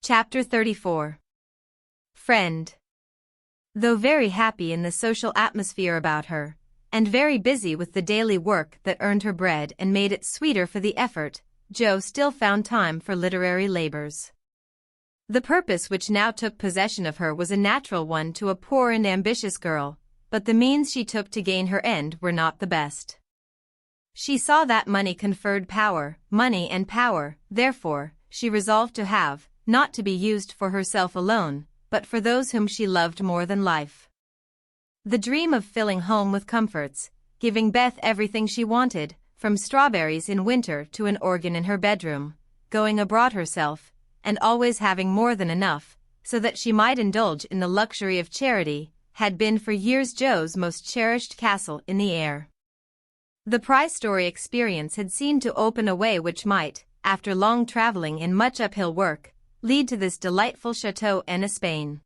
Chapter 34. Friend. Though very happy in the social atmosphere about her, and very busy with the daily work that earned her bread and made it sweeter for the effort, Jo still found time for literary labors. The purpose which now took possession of her was a natural one to a poor and ambitious girl, but the means she took to gain her end were not the best. She saw that money conferred power, money and power, therefore, she resolved to have, not to be used for herself alone, but for those whom she loved more than life. The dream of filling home with comforts, giving Beth everything she wanted, from strawberries in winter to an organ in her bedroom, going abroad herself, and always having more than enough, so that she might indulge in the luxury of charity, had been for years Jo's most cherished castle in the air. The prize story experience had seemed to open a way which might, after long traveling in much uphill work, lead to this delightful chateau en Spain.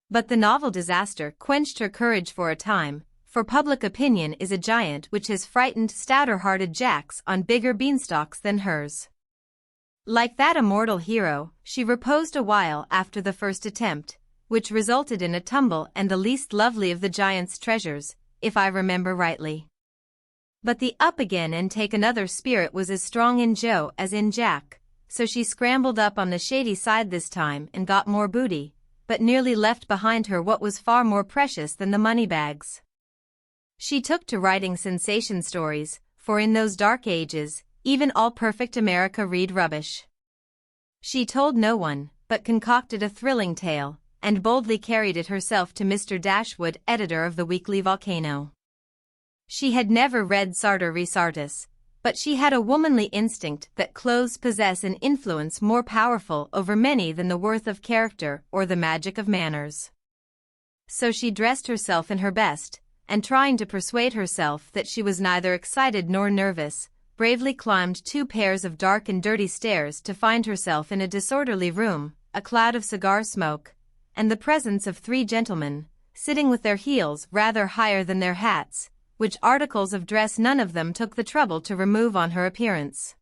But the novel disaster quenched her courage for a time, for public opinion is a giant which has frightened stouter-hearted Jacks on bigger beanstalks than hers. Like that immortal hero, she reposed a while after the first attempt, which resulted in a tumble and the least lovely of the giant's treasures, if I remember rightly. But the up again and take another spirit was as strong in Jo as in Jack, so she scrambled up on the shady side this time and got more booty, but nearly left behind her what was far more precious than the money bags. She took to writing sensation stories, for in those dark ages, even all-perfect America read rubbish. She told no one, but concocted a thrilling tale, and boldly carried it herself to Mr. Dashwood, editor of the Weekly Volcano. She had never read Sartor Resartus, but she had a womanly instinct that clothes possess an influence more powerful over many than the worth of character or the magic of manners. So she dressed herself in her best, and trying to persuade herself that she was neither excited nor nervous, bravely climbed 2 pairs of dark and dirty stairs to find herself in a disorderly room, a cloud of cigar smoke, and the presence of 3 gentlemen, sitting with their heels rather higher than their hats, which articles of dress none of them took the trouble to remove on her appearance.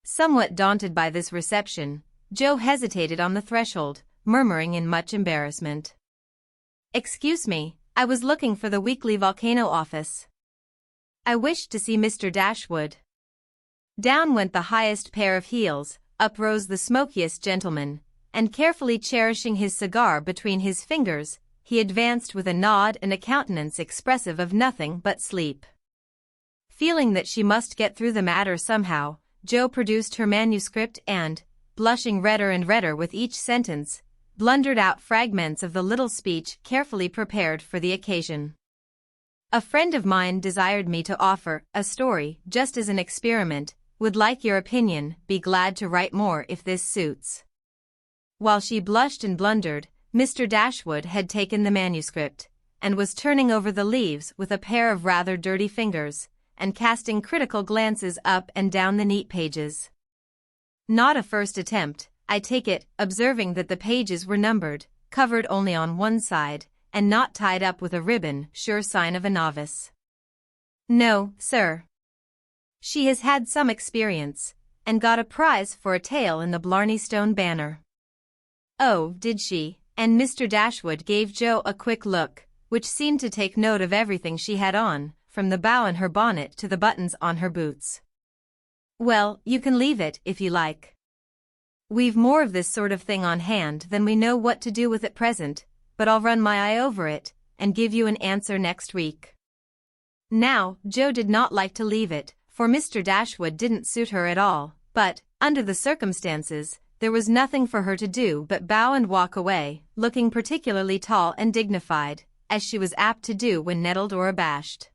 Somewhat daunted by this reception, Jo hesitated on the threshold, murmuring in much embarrassment, "Excuse me, I was looking for the Weekly Volcano office. I wished to see Mr. Dashwood." Down went the highest pair of heels, up rose the smokiest gentleman, and carefully cherishing his cigar between his fingers, he advanced with a nod and a countenance expressive of nothing but sleep. Feeling that she must get through the matter somehow, Jo produced her manuscript and, blushing redder and redder with each sentence, blundered out fragments of the little speech carefully prepared for the occasion. "A friend of mine desired me to offer a story just as an experiment, would like your opinion, be glad to write more if this suits." While she blushed and blundered, Mr. Dashwood had taken the manuscript, and was turning over the leaves with a pair of rather dirty fingers, and casting critical glances up and down the neat pages. Not a first attempt, I take it, observing that the pages were numbered, covered only on one side, and not tied up with a ribbon, sure sign of a novice. "No, sir. She has had some experience, and got a prize for a tale in the Blarney Stone Banner." "Oh, did she?" And Mr. Dashwood gave Jo a quick look, which seemed to take note of everything she had on, from the bow in her bonnet to the buttons on her boots. "Well, you can leave it, if you like. We've more of this sort of thing on hand than we know what to do with at present, but I'll run my eye over it, and give you an answer next week." Now, Jo did not like to leave it, for Mr. Dashwood didn't suit her at all, but, under the circumstances, there was nothing for her to do but bow and walk away, looking particularly tall and dignified, as she was apt to do when nettled or abashed.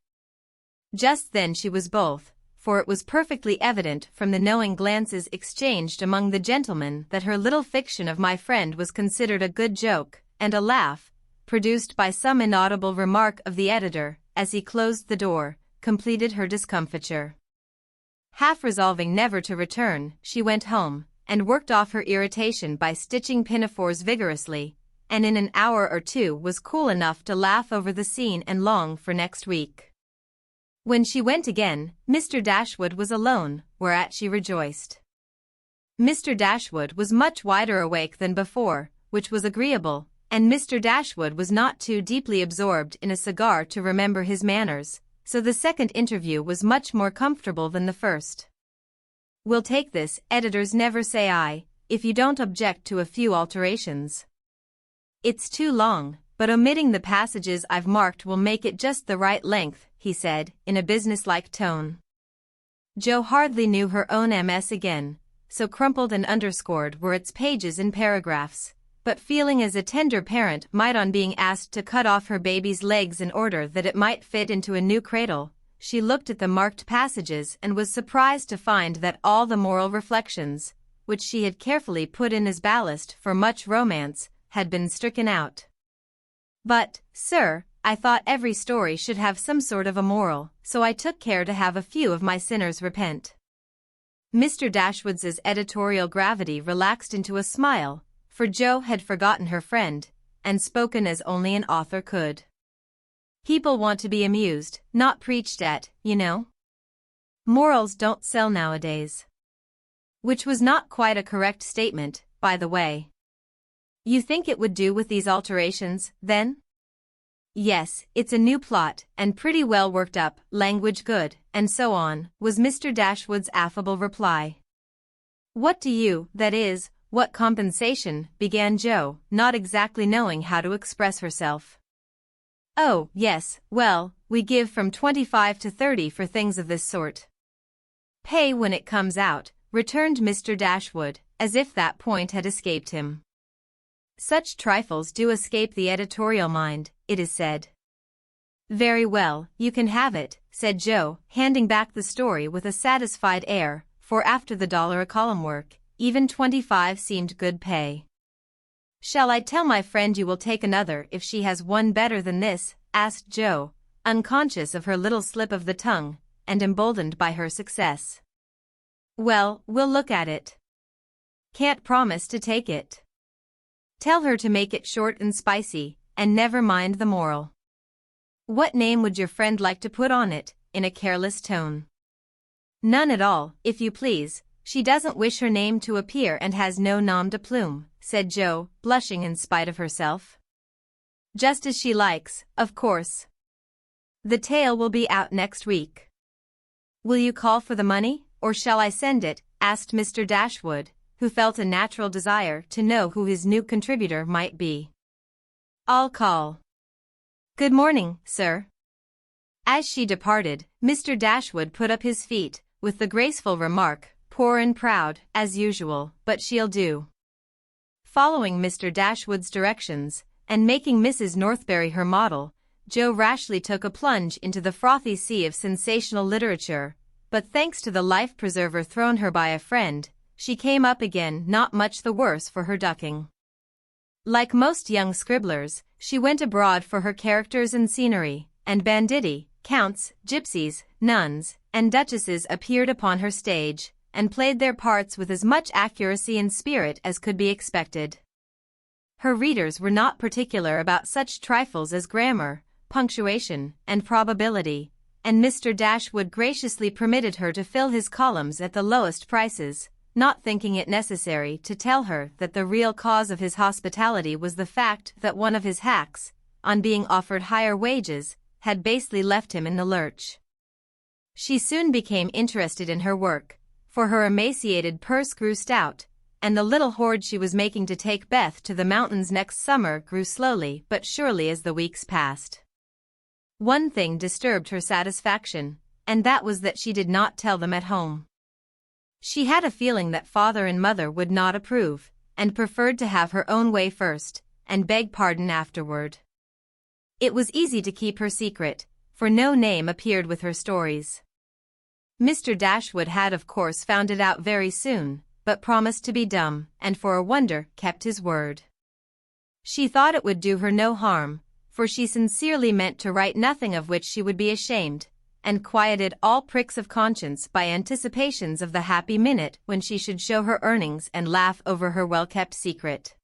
Just then she was both, for it was perfectly evident from the knowing glances exchanged among the gentlemen that her little fiction of my friend was considered a good joke, and a laugh, produced by some inaudible remark of the editor, as he closed the door, completed her discomfiture. Half resolving never to return, she went home, and worked off her irritation by stitching pinafores vigorously, and in an hour or 2 was cool enough to laugh over the scene and long for next week. When she went again, Mr. Dashwood was alone, whereat she rejoiced. Mr. Dashwood was much wider awake than before, which was agreeable, and Mr. Dashwood was not too deeply absorbed in a cigar to remember his manners, so the second interview was much more comfortable than the first. "We'll take this, editors never say I, if you don't object to a few alterations. It's too long, but omitting the passages I've marked will make it just the right length," he said, in a businesslike tone. Jo hardly knew her own MS again, so crumpled and underscored were its pages and paragraphs, but feeling as a tender parent might on being asked to cut off her baby's legs in order that it might fit into a new cradle, she looked at the marked passages and was surprised to find that all the moral reflections, which she had carefully put in as ballast for much romance, had been stricken out. "But, sir, I thought every story should have some sort of a moral, so I took care to have a few of my sinners repent." Mr. Dashwood's editorial gravity relaxed into a smile, for Jo had forgotten her friend, and spoken as only an author could. "People want to be amused, not preached at, you know. Morals don't sell nowadays." Which was not quite a correct statement, by the way. "You think it would do with these alterations, then?" "Yes, it's a new plot, and pretty well worked up, language good, and so on," was Mr. Dashwood's affable reply. "What compensation," began Jo, not exactly knowing how to express herself. "Oh, yes, well, we give from 25 to 30 for things of this sort." "Pay when it comes out," returned Mr. Dashwood, as if that point had escaped him. Such trifles do escape the editorial mind, it is said. "Very well, you can have it," said Jo, handing back the story with a satisfied air, for after the $1 a column work, even 25 seemed good pay. "Shall I tell my friend you will take another if she has one better than this?" asked Jo, unconscious of her little slip of the tongue, and emboldened by her success. "Well, we'll look at it. Can't promise to take it. Tell her to make it short and spicy, and never mind the moral." "What name would your friend like to put on it?" in a careless tone. "None at all, if you please. She doesn't wish her name to appear and has no nom de plume," said Jo, blushing in spite of herself. "Just as she likes, of course. The tale will be out next week." "Will you call for the money, or shall I send it?" asked Mr. Dashwood, who felt a natural desire to know who his new contributor might be. "I'll call. Good morning, sir." As she departed, Mr. Dashwood put up his feet, with the graceful remark, "Poor and proud, as usual, but she'll do." Following Mr. Dashwood's directions, and making Mrs. Northberry her model, Jo rashly took a plunge into the frothy sea of sensational literature, but thanks to the life-preserver thrown her by a friend, she came up again not much the worse for her ducking. Like most young scribblers, she went abroad for her characters and scenery, and banditti, counts, gypsies, nuns, and duchesses appeared upon her stage, and played their parts with as much accuracy and spirit as could be expected. Her readers were not particular about such trifles as grammar, punctuation, and probability, and Mr. Dashwood graciously permitted her to fill his columns at the lowest prices, not thinking it necessary to tell her that the real cause of his hospitality was the fact that one of his hacks, on being offered higher wages, had basely left him in the lurch. She soon became interested in her work, for her emaciated purse grew stout, and the little hoard she was making to take Beth to the mountains next summer grew slowly but surely as the weeks passed. One thing disturbed her satisfaction, and that was that she did not tell them at home. She had a feeling that father and mother would not approve, and preferred to have her own way first, and beg pardon afterward. It was easy to keep her secret, for no name appeared with her stories. Mr. Dashwood had of course found it out very soon, but promised to be dumb, and for a wonder kept his word. She thought it would do her no harm, for she sincerely meant to write nothing of which she would be ashamed, and quieted all pricks of conscience by anticipations of the happy minute when she should show her earnings and laugh over her well-kept secret.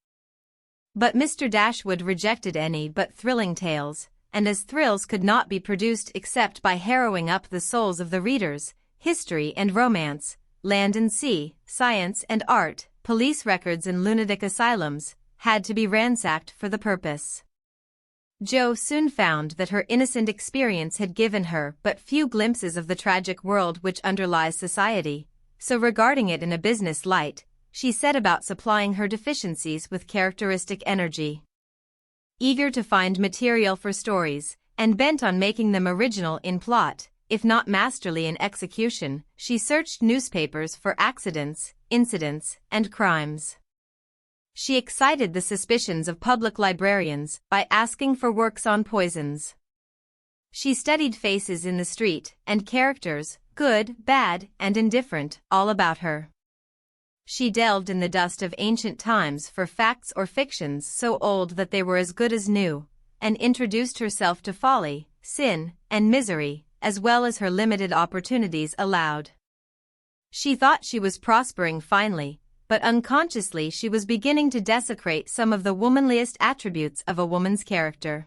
But Mr. Dashwood rejected any but thrilling tales, and as thrills could not be produced except by harrowing up the souls of the readers, history and romance, land and sea, science and art, police records and lunatic asylums, had to be ransacked for the purpose. Jo soon found that her innocent experience had given her but few glimpses of the tragic world which underlies society, so regarding it in a business light, she set about supplying her deficiencies with characteristic energy. Eager to find material for stories, and bent on making them original in plot, if not masterly in execution, she searched newspapers for accidents, incidents, and crimes. She excited the suspicions of public librarians by asking for works on poisons. She studied faces in the street and characters, good, bad, and indifferent, all about her. She delved in the dust of ancient times for facts or fictions so old that they were as good as new, and introduced herself to folly, sin, and misery, as well as her limited opportunities allowed. She thought she was prospering finely, but unconsciously she was beginning to desecrate some of the womanliest attributes of a woman's character.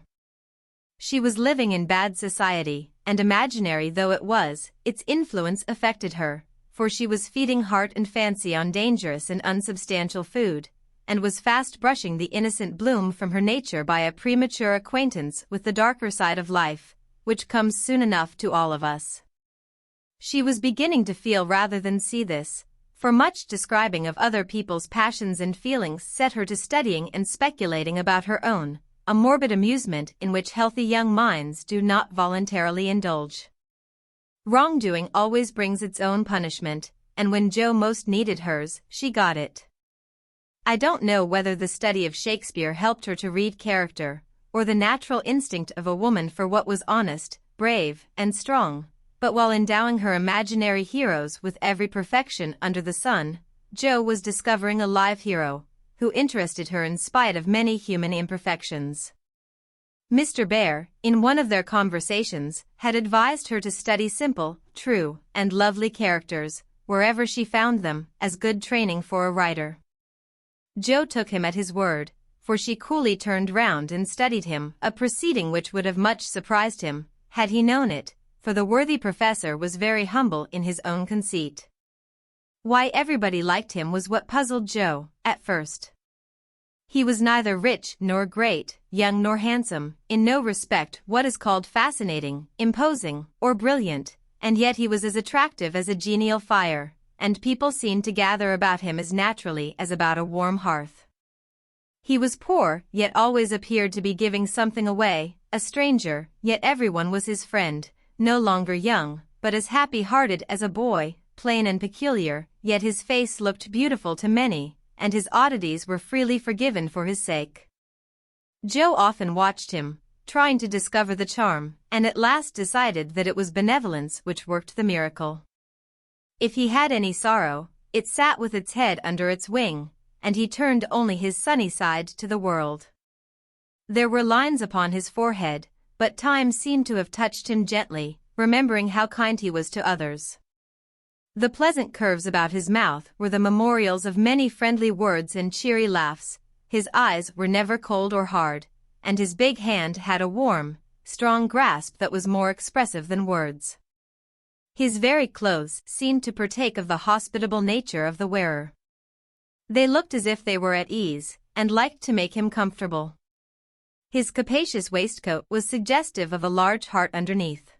She was living in bad society, and imaginary though it was, its influence affected her, for she was feeding heart and fancy on dangerous and unsubstantial food, and was fast brushing the innocent bloom from her nature by a premature acquaintance with the darker side of life, which comes soon enough to all of us. She was beginning to feel rather than see this, for much describing of other people's passions and feelings set her to studying and speculating about her own, a morbid amusement in which healthy young minds do not voluntarily indulge. Wrongdoing always brings its own punishment, and when Jo most needed hers, she got it. I don't know whether the study of Shakespeare helped her to read character, or the natural instinct of a woman for what was honest, brave, and strong, but while endowing her imaginary heroes with every perfection under the sun, Jo was discovering a live hero, who interested her in spite of many human imperfections. Mr. Bear, in one of their conversations, had advised her to study simple, true, and lovely characters, wherever she found them, as good training for a writer. Jo took him at his word, for she coolly turned round and studied him, a proceeding which would have much surprised him, had he known it, for the worthy professor was very humble in his own conceit. Why everybody liked him was what puzzled Jo, at first. He was neither rich nor great, young nor handsome, in no respect what is called fascinating, imposing, or brilliant, and yet he was as attractive as a genial fire, and people seemed to gather about him as naturally as about a warm hearth. He was poor, yet always appeared to be giving something away, a stranger, yet everyone was his friend, no longer young, but as happy-hearted as a boy, plain and peculiar, yet his face looked beautiful to many, and his oddities were freely forgiven for his sake. Jo often watched him, trying to discover the charm, and at last decided that it was benevolence which worked the miracle. If he had any sorrow, it sat with its head under its wing, and he turned only his sunny side to the world. There were lines upon his forehead, but time seemed to have touched him gently, remembering how kind he was to others. The pleasant curves about his mouth were the memorials of many friendly words and cheery laughs, his eyes were never cold or hard, and his big hand had a warm, strong grasp that was more expressive than words. His very clothes seemed to partake of the hospitable nature of the wearer. They looked as if they were at ease, and liked to make him comfortable. His capacious waistcoat was suggestive of a large heart underneath.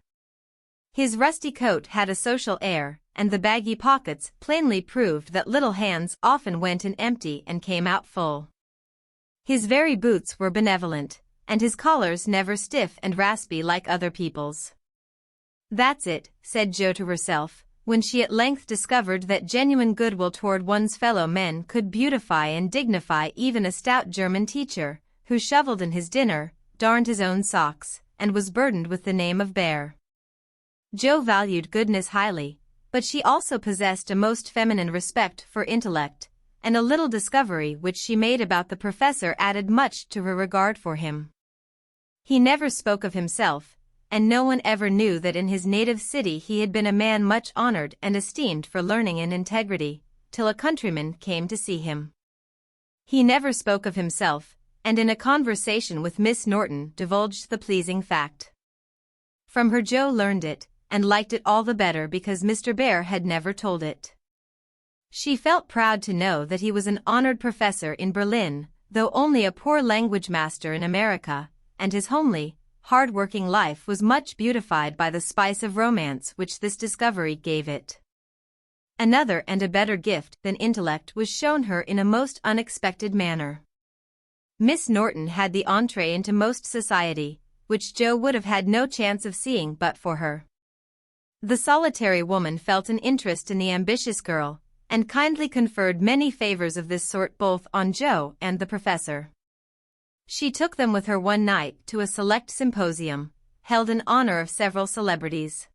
His rusty coat had a social air, and the baggy pockets plainly proved that little hands often went in empty and came out full. His very boots were benevolent, and his collars never stiff and raspy like other people's. "That's it," said Jo to herself, when she at length discovered that genuine goodwill toward one's fellow men could beautify and dignify even a stout German teacher, who shoveled in his dinner, darned his own socks, and was burdened with the name of Bear. Jo valued goodness highly, but she also possessed a most feminine respect for intellect, and a little discovery which she made about the professor added much to her regard for him. He never spoke of himself, and no one ever knew that in his native city he had been a man much honored and esteemed for learning and integrity, till a countryman came to see him. He never spoke of himself, and in a conversation with Miss Norton divulged the pleasing fact. From her Jo learned it, and liked it all the better because Mr. Bear had never told it. She felt proud to know that he was an honored professor in Berlin, though only a poor language master in America, and his homely, hard-working life was much beautified by the spice of romance which this discovery gave it. Another and a better gift than intellect was shown her in a most unexpected manner. Miss Norton had the entree into most society, which Jo would have had no chance of seeing but for her. The solitary woman felt an interest in the ambitious girl, and kindly conferred many favors of this sort both on Jo and the professor. She took them with her one night to a select symposium, held in honor of several celebrities.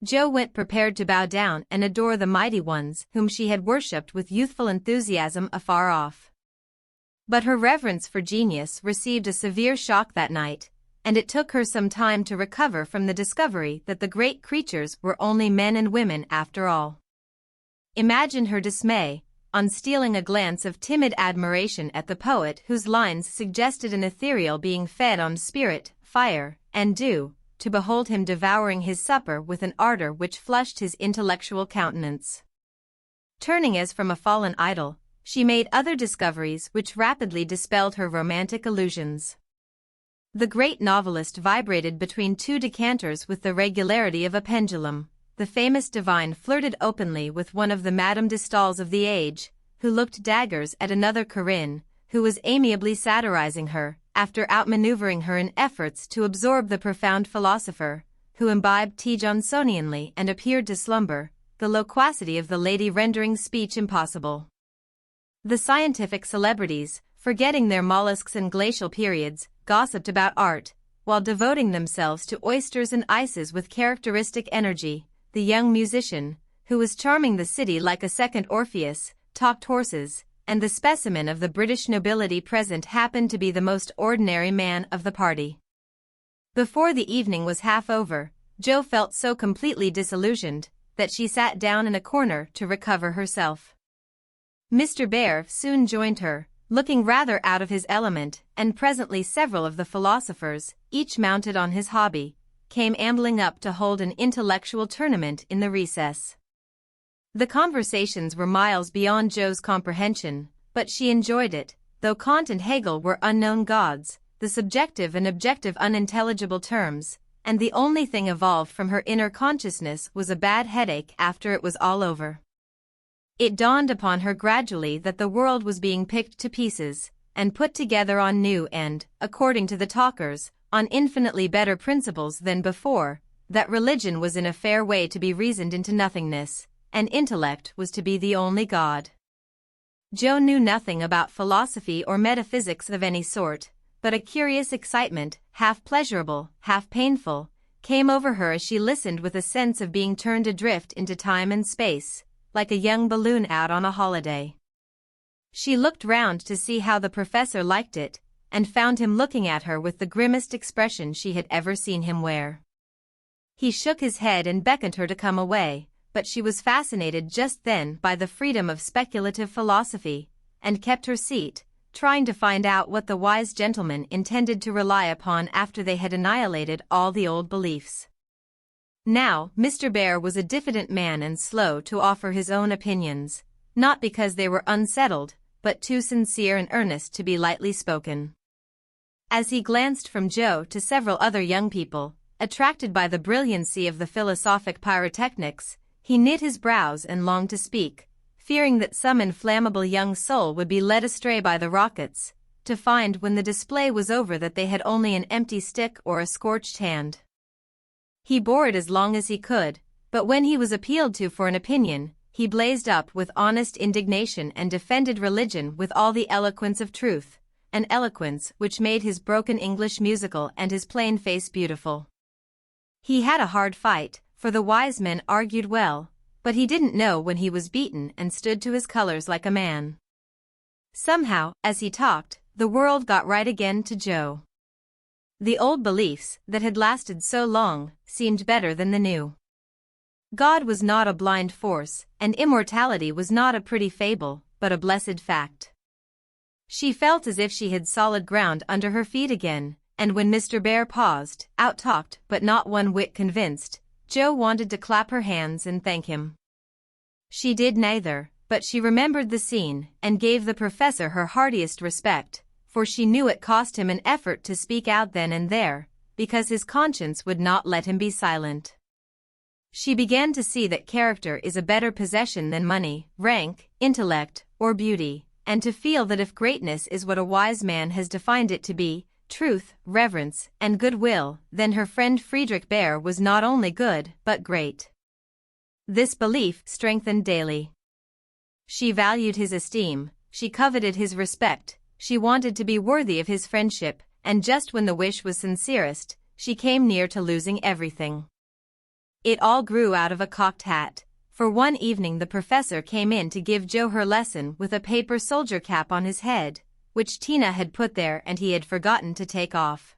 Jo went prepared to bow down and adore the mighty ones whom she had worshipped with youthful enthusiasm afar off. But her reverence for genius received a severe shock that night, and it took her some time to recover from the discovery that the great creatures were only men and women after all. Imagine her dismay, on stealing a glance of timid admiration at the poet whose lines suggested an ethereal being fed on spirit, fire, and dew, to behold him devouring his supper with an ardor which flushed his intellectual countenance. Turning as from a fallen idol, she made other discoveries which rapidly dispelled her romantic illusions. The great novelist vibrated between two decanters with the regularity of a pendulum. The famous divine flirted openly with one of the Madame de Staëls of the age, who looked daggers at another Corinne, who was amiably satirizing her, after outmaneuvering her in efforts to absorb the profound philosopher, who imbibed tea Johnsonianly and appeared to slumber, the loquacity of the lady rendering speech impossible. The scientific celebrities, forgetting their mollusks and glacial periods, gossiped about art, while devoting themselves to oysters and ices with characteristic energy. The young musician, who was charming the city like a second Orpheus, talked horses, and the specimen of the British nobility present happened to be the most ordinary man of the party. Before the evening was half over, Jo felt so completely disillusioned that she sat down in a corner to recover herself. Mr. Bear soon joined her, looking rather out of his element, and presently several of the philosophers, each mounted on his hobby, came ambling up to hold an intellectual tournament in the recess. The conversations were miles beyond Jo's comprehension, but she enjoyed it, though Kant and Hegel were unknown gods, the subjective and objective unintelligible terms, and the only thing evolved from her inner consciousness was a bad headache after it was all over. It dawned upon her gradually that the world was being picked to pieces, and put together on new and, according to the talkers, on infinitely better principles than before, that religion was in a fair way to be reasoned into nothingness, and intellect was to be the only God. Jo knew nothing about philosophy or metaphysics of any sort, but a curious excitement, half pleasurable, half painful, came over her as she listened with a sense of being turned adrift into time and space, like a young balloon out on a holiday. She looked round to see how the professor liked it, and found him looking at her with the grimmest expression she had ever seen him wear. He shook his head and beckoned her to come away, but she was fascinated just then by the freedom of speculative philosophy, and kept her seat, trying to find out what the wise gentleman intended to rely upon after they had annihilated all the old beliefs. Now, Mr. Bear was a diffident man and slow to offer his own opinions, not because they were unsettled, but too sincere and earnest to be lightly spoken. As he glanced from Jo to several other young people, attracted by the brilliancy of the philosophic pyrotechnics, he knit his brows and longed to speak, fearing that some inflammable young soul would be led astray by the rockets, to find when the display was over that they had only an empty stick or a scorched hand. He bore it as long as he could, but when he was appealed to for an opinion, he blazed up with honest indignation and defended religion with all the eloquence of truth, an eloquence which made his broken English musical and his plain face beautiful. He had a hard fight, for the wise men argued well, but he didn't know when he was beaten and stood to his colors like a man. Somehow, as he talked, the world got right again to Jo. The old beliefs that had lasted so long seemed better than the new. God was not a blind force, and immortality was not a pretty fable, but a blessed fact. She felt as if she had solid ground under her feet again, and when Mr. Bear paused, out-talked but not one whit convinced, Jo wanted to clap her hands and thank him. She did neither, but she remembered the scene and gave the professor her heartiest respect, for she knew it cost him an effort to speak out then and there, because his conscience would not let him be silent. She began to see that character is a better possession than money, rank, intellect, or beauty, and to feel that if greatness is what a wise man has defined it to be, truth, reverence, and goodwill, then her friend Friedrich Bär was not only good but great. This belief strengthened daily. She valued his esteem, she coveted his respect, she wanted to be worthy of his friendship, and just when the wish was sincerest, she came near to losing everything. It all grew out of a cocked hat, for one evening the professor came in to give Joe her lesson with a paper soldier cap on his head, which Tina had put there and he had forgotten to take off.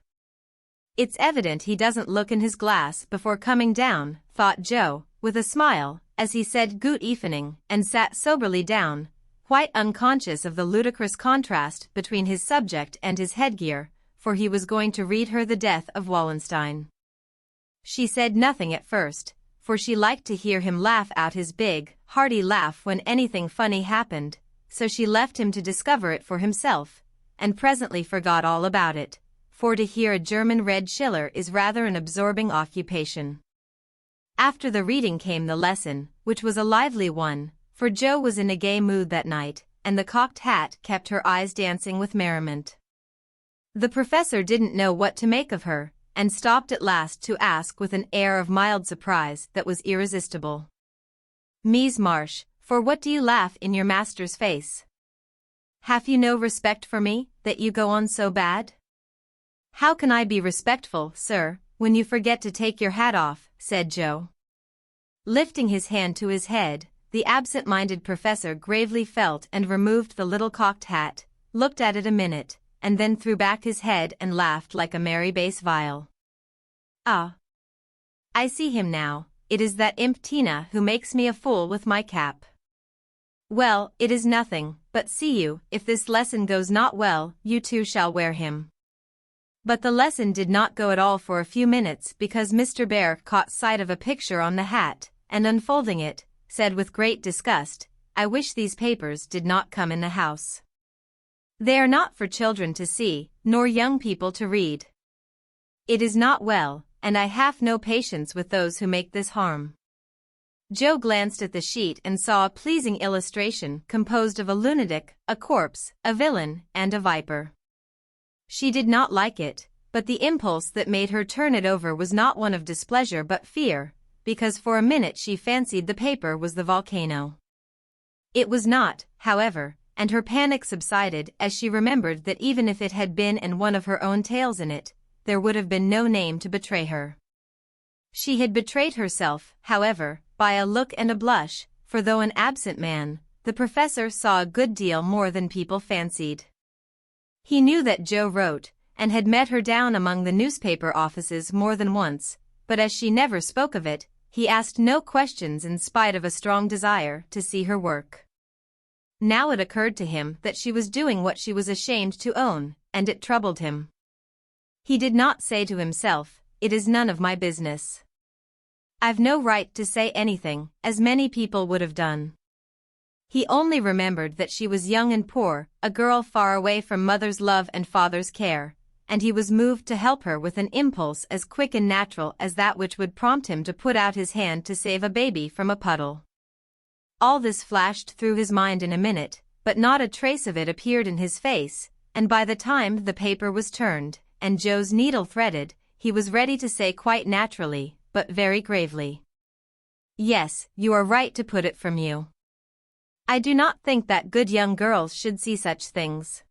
It's evident he doesn't look in his glass before coming down, thought Joe, with a smile, as he said "Good evening" and sat soberly down, quite unconscious of the ludicrous contrast between his subject and his headgear, for he was going to read her The Death of Wallenstein. She said nothing at first, for she liked to hear him laugh out his big, hearty laugh when anything funny happened, so she left him to discover it for himself, and presently forgot all about it, for to hear a German read Schiller is rather an absorbing occupation. After the reading came the lesson, which was a lively one, for Joe was in a gay mood that night, and the cocked hat kept her eyes dancing with merriment. The professor didn't know what to make of her, and stopped at last to ask with an air of mild surprise that was irresistible. "Mies Marsh, for what do you laugh in your master's face? Have you no respect for me, that you go on so bad?" "How can I be respectful, sir, when you forget to take your hat off?" said Joe. Lifting his hand to his head, the absent-minded professor gravely felt and removed the little cocked hat, looked at it a minute, and then threw back his head and laughed like a merry bass viol. "Ah! I see him now, it is that imp Tina who makes me a fool with my cap. Well, it is nothing, but see you, if this lesson goes not well, you too shall wear him." But the lesson did not go at all for a few minutes because Mr. Bär caught sight of a picture on the hat, and unfolding it, said with great disgust, "I wish these papers did not come in the house. They are not for children to see, nor young people to read. It is not well, and I have no patience with those who make this harm." Joe glanced at the sheet and saw a pleasing illustration composed of a lunatic, a corpse, a villain, and a viper. She did not like it, but the impulse that made her turn it over was not one of displeasure but fear, because for a minute she fancied the paper was the volcano. It was not, however, and her panic subsided as she remembered that even if it had been and one of her own tales in it, there would have been no name to betray her. She had betrayed herself, however, by a look and a blush, for though an absent man, the professor saw a good deal more than people fancied. He knew that Joe wrote, and had met her down among the newspaper offices more than once, but as she never spoke of it, he asked no questions in spite of a strong desire to see her work. Now it occurred to him that she was doing what she was ashamed to own, and it troubled him. He did not say to himself, "It is none of my business. I've no right to say anything," as many people would have done. He only remembered that she was young and poor, a girl far away from mother's love and father's care, and he was moved to help her with an impulse as quick and natural as that which would prompt him to put out his hand to save a baby from a puddle. All this flashed through his mind in a minute, but not a trace of it appeared in his face, and by the time the paper was turned, and Joe's needle threaded, he was ready to say quite naturally, but very gravely, "Yes, you are right to put it from you. I do not think that good young girls should see such things.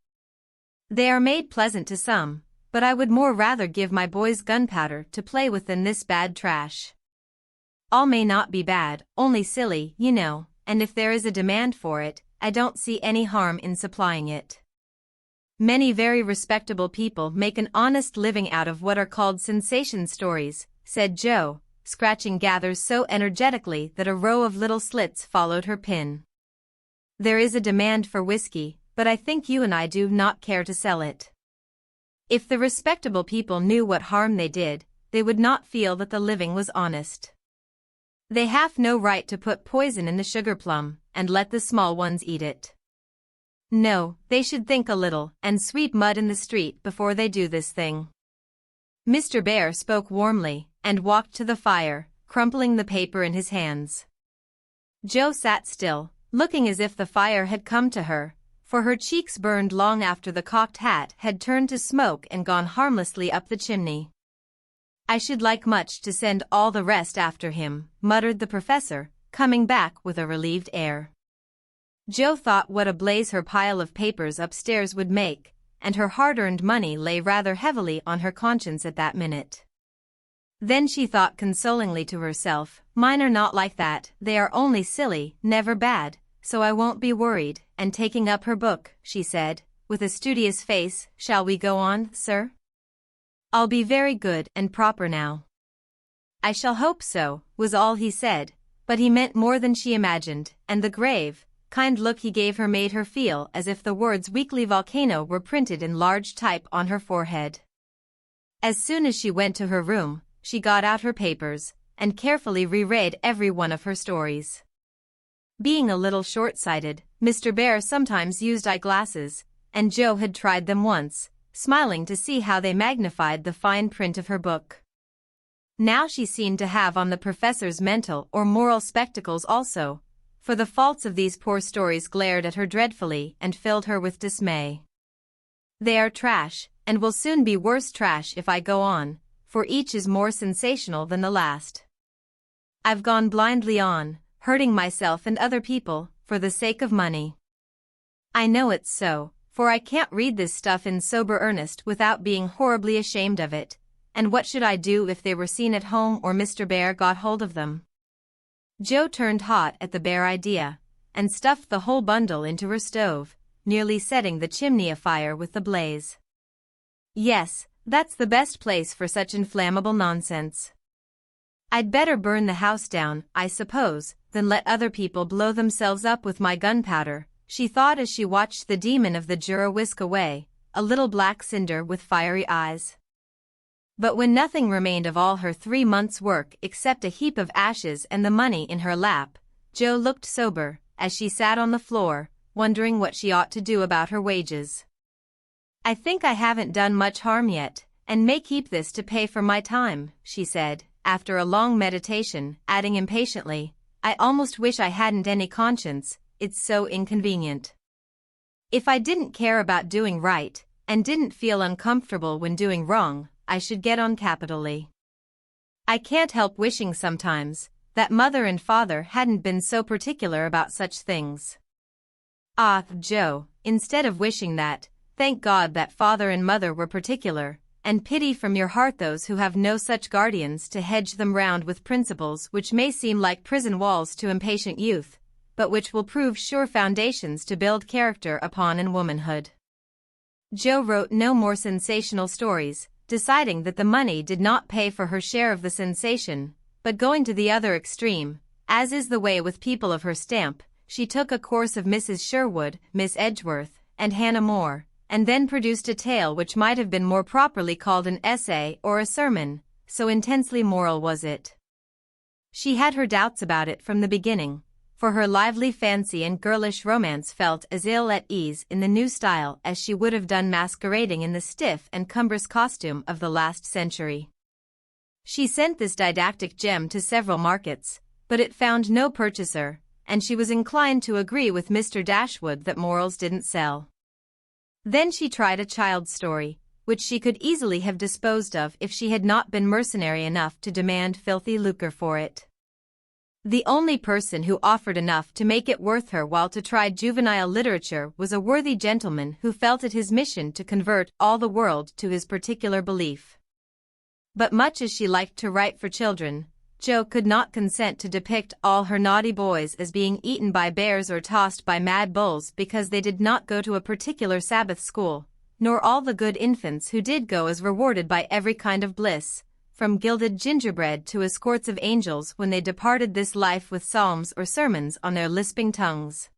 They are made pleasant to some, but I would more rather give my boys gunpowder to play with than this bad trash. All may not be bad, only silly, you know, and if there is a demand for it, I don't see any harm in supplying it. Many very respectable people make an honest living out of what are called sensation stories," said Joe, scratching gathers so energetically that a row of little slits followed her pin. "There is a demand for whiskey, but I think you and I do not care to sell it. If the respectable people knew what harm they did, they would not feel that the living was honest. They have no right to put poison in the sugar plum, and let the small ones eat it. No, they should think a little and sweep mud in the street before they do this thing. Mr. Bear spoke warmly and walked to the fire, crumpling the paper in his hands. Jo sat still, looking as if the fire had come to her, for her cheeks burned long after the cocked hat had turned to smoke and gone harmlessly up the chimney. I should like much to send all the rest after him, muttered the professor, coming back with a relieved air. Jo thought what a blaze her pile of papers upstairs would make, and her hard-earned money lay rather heavily on her conscience at that minute. Then she thought consolingly to herself, mine are not like that, they are only silly, never bad, so I won't be worried, and taking up her book, she said, with a studious face, shall we go on, sir? I'll be very good and proper now. I shall hope so, was all he said, but he meant more than she imagined, and the grave, kind look he gave her made her feel as if the words weekly volcano were printed in large type on her forehead. As soon as she went to her room, she got out her papers, and carefully reread every one of her stories. Being a little short-sighted, Mr. Bear sometimes used eyeglasses, and Jo had tried them once, smiling to see how they magnified the fine print of her book. Now she seemed to have on the professor's mental or moral spectacles also, for the faults of these poor stories glared at her dreadfully and filled her with dismay. They are trash, and will soon be worse trash if I go on, for each is more sensational than the last. I've gone blindly on, hurting myself and other people, for the sake of money. I know it's so, for I can't read this stuff in sober earnest without being horribly ashamed of it, and what should I do if they were seen at home or Mr. Bear got hold of them? Jo turned hot at the bare idea, and stuffed the whole bundle into her stove, nearly setting the chimney afire with the blaze. Yes, that's the best place for such inflammable nonsense. I'd better burn the house down, I suppose, than let other people blow themselves up with my gunpowder, she thought as she watched the demon of the Jura whisk away, a little black cinder with fiery eyes. But when nothing remained of all her 3 months' work except a heap of ashes and the money in her lap, Jo looked sober, as she sat on the floor, wondering what she ought to do about her wages. I think I haven't done much harm yet, and may keep this to pay for my time, she said, after a long meditation, adding impatiently, I almost wish I hadn't any conscience, it's so inconvenient. If I didn't care about doing right, and didn't feel uncomfortable when doing wrong, I should get on capitally. I can't help wishing sometimes that mother and father hadn't been so particular about such things. Ah, Jo, instead of wishing that, thank God that father and mother were particular, and pity from your heart those who have no such guardians to hedge them round with principles which may seem like prison walls to impatient youth, but which will prove sure foundations to build character upon in womanhood. Jo wrote no more sensational stories, deciding that the money did not pay for her share of the sensation, but going to the other extreme, as is the way with people of her stamp, she took a course of Mrs. Sherwood, Miss Edgeworth, and Hannah More, and then produced a tale which might have been more properly called an essay or a sermon, so intensely moral was it. She had her doubts about it from the beginning, for her lively fancy and girlish romance felt as ill at ease in the new style as she would have done masquerading in the stiff and cumbrous costume of the last century. She sent this didactic gem to several markets, but it found no purchaser, and she was inclined to agree with Mr. Dashwood that morals didn't sell. Then she tried a child's story, which she could easily have disposed of if she had not been mercenary enough to demand filthy lucre for it. The only person who offered enough to make it worth her while to try juvenile literature was a worthy gentleman who felt it his mission to convert all the world to his particular belief. But much as she liked to write for children, Jo could not consent to depict all her naughty boys as being eaten by bears or tossed by mad bulls because they did not go to a particular Sabbath school, nor all the good infants who did go as rewarded by every kind of bliss, from gilded gingerbread to escorts of angels when they departed this life with psalms or sermons on their lisping tongues.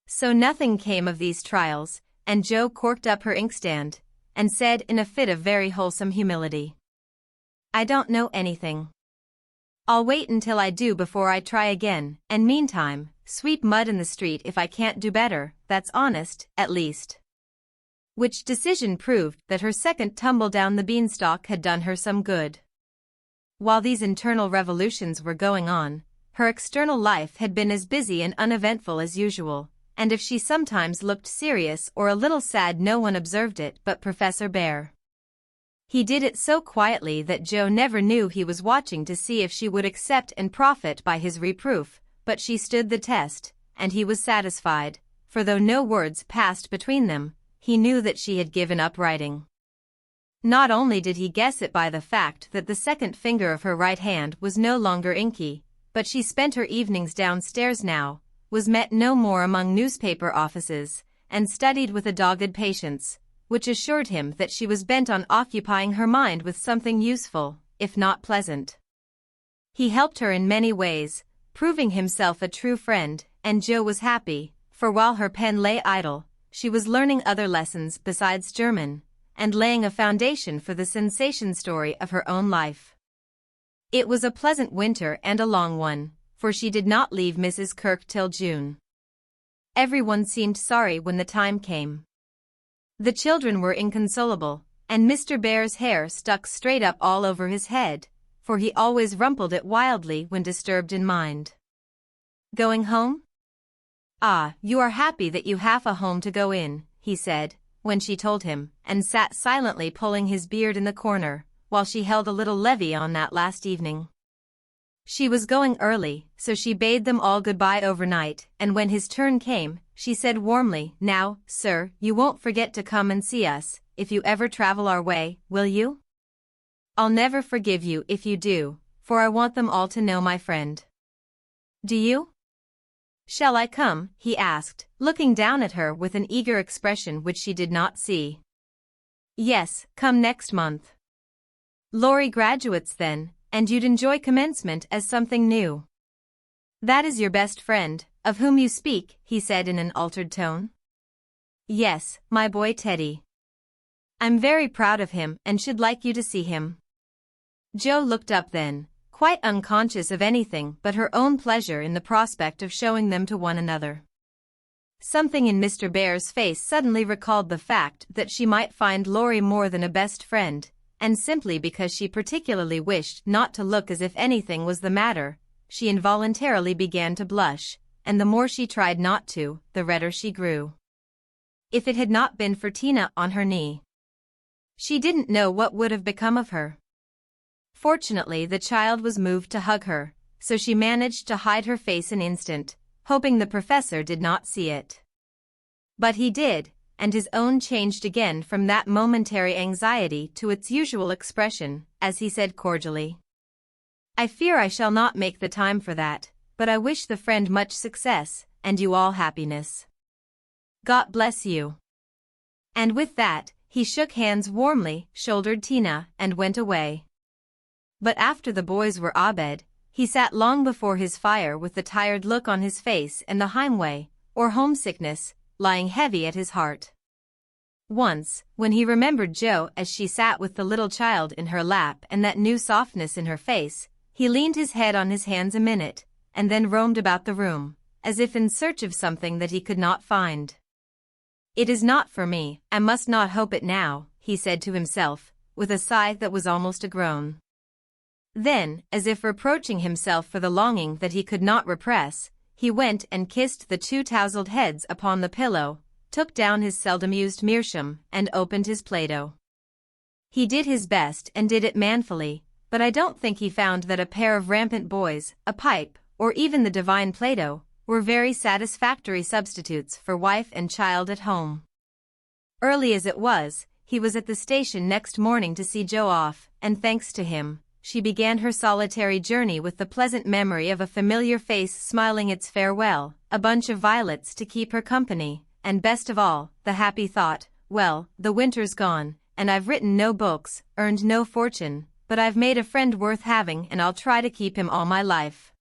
So nothing came of these trials, and Jo corked up her inkstand, and said in a fit of very wholesome humility, I don't know anything. I'll wait until I do before I try again, and meantime, sweep mud in the street if I can't do better, that's honest, at least. Which decision proved that her second tumble down the beanstalk had done her some good. While these internal revolutions were going on, her external life had been as busy and uneventful as usual, and if she sometimes looked serious or a little sad no one observed it but Professor Bear. He did it so quietly that Jo never knew he was watching to see if she would accept and profit by his reproof, but she stood the test, and he was satisfied, for though no words passed between them, he knew that she had given up writing. Not only did he guess it by the fact that the second finger of her right hand was no longer inky, but she spent her evenings downstairs now, was met no more among newspaper offices, and studied with a dogged patience, which assured him that she was bent on occupying her mind with something useful, if not pleasant. He helped her in many ways, proving himself a true friend, and Jo was happy, for while her pen lay idle, she was learning other lessons besides German, and laying a foundation for the sensation story of her own life. It was a pleasant winter and a long one, for she did not leave Mrs. Kirk till June. Everyone seemed sorry when the time came. The children were inconsolable, and Mr. Bear's hair stuck straight up all over his head, for he always rumpled it wildly when disturbed in mind. Going home? Ah, you are happy that you have a home to go in, he said, when she told him, and sat silently pulling his beard in the corner, while she held a little levee on that last evening. She was going early, so she bade them all goodbye overnight, and when his turn came, she said warmly, "Now, sir, you won't forget to come and see us, if you ever travel our way, will you? I'll never forgive you if you do, for I want them all to know my friend." "Do you?" "Shall I come?" he asked, looking down at her with an eager expression which she did not see. "Yes, come next month. Laurie graduates then, and you'd enjoy commencement as something new." "That is your best friend, of whom you speak," he said in an altered tone. "Yes, my boy Teddy. I'm very proud of him and should like you to see him." Jo looked up then, quite unconscious of anything but her own pleasure in the prospect of showing them to one another. Something in Mr. Bear's face suddenly recalled the fact that she might find Laurie more than a best friend, and simply because she particularly wished not to look as if anything was the matter, she involuntarily began to blush, and the more she tried not to, the redder she grew. If it had not been for Tina on her knee, she didn't know what would have become of her. Fortunately, the child was moved to hug her, so she managed to hide her face an instant, hoping the professor did not see it. But he did, and his own changed again from that momentary anxiety to its usual expression, as he said cordially, "I fear I shall not make the time for that, but I wish the friend much success, and you all happiness. God bless you." And with that, he shook hands warmly, shouldered Tina, and went away. But after the boys were abed, he sat long before his fire with the tired look on his face and the heimweh, or homesickness, lying heavy at his heart. Once, when he remembered Jo as she sat with the little child in her lap and that new softness in her face, he leaned his head on his hands a minute, and then roamed about the room, as if in search of something that he could not find. "It is not for me, I must not hope it now," he said to himself, with a sigh that was almost a groan. Then, as if reproaching himself for the longing that he could not repress, he went and kissed the two tousled heads upon the pillow, took down his seldom used meerschaum, and opened his Play-Doh. He did his best and did it manfully, but I don't think he found that a pair of rampant boys, a pipe, or even the divine Play-Doh, were very satisfactory substitutes for wife and child at home. Early as it was, he was at the station next morning to see Jo off, and thanks to him, she began her solitary journey with the pleasant memory of a familiar face smiling its farewell, a bunch of violets to keep her company, and best of all, the happy thought, "Well, the winter's gone, and I've written no books, earned no fortune, but I've made a friend worth having and I'll try to keep him all my life."